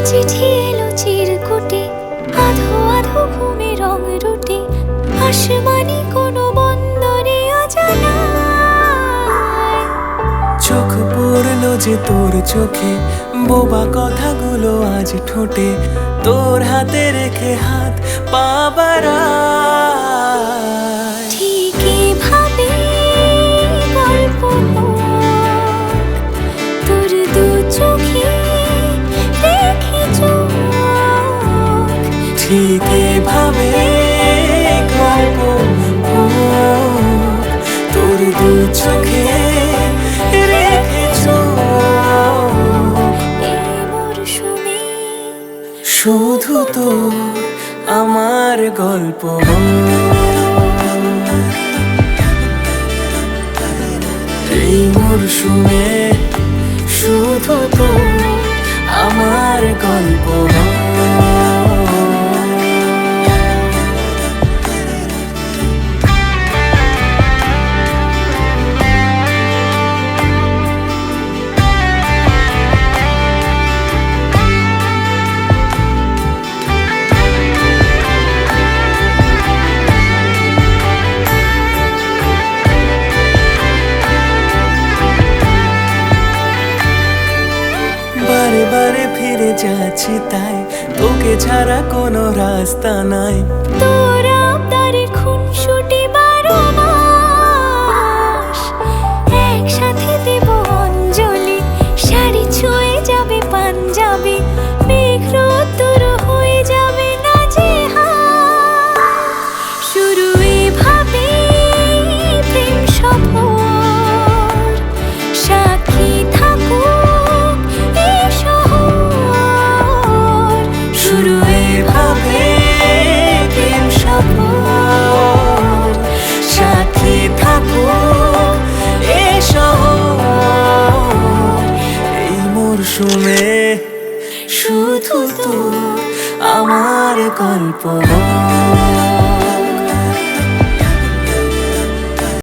চিঠি এলো চিরকুটে, আধো আধো ঘুমে রং রুটে, আসমানি কোনো বন্দরে অজানায়। চোখ পড়লো যে তোর চোখে, বোবা কথাগুলো আজ ঠোঁটে, তোর হাতে রেখে হাত পা বাড়ায়। ঠিক এভাবে গল্প হোক, তোর দু চোখে রেখে চোখ। ঠিক এভাবে গল্প হোক, তোর দু চোখে রেখে চোখ। এই মরশুমে শুধু তো আমার গল্প। এই মরশুমে শুধু তো আমার গল্প। বারে বারে ফিরে যাচ্ছি তাই, তোকে ছাড়া কোনো রাস্তা নাই। তোর আবদারে খুনসুটি 12 মাস, একসাথে দেব অঞ্জলি, শাড়ি ছুঁয়ে যাবে পাঞ্জাবি, মেঘ রোদ্দুর হয়ে যাবে নাজেহাল। শুরু এভাবে প্রেম সফর, সাক্ষী থাকুক এই শহর। শুরু এভাবে প্রেম সফর, সাথী থাকুক এ শহর। এই মরশুমে শুধু তো আমার গল্প।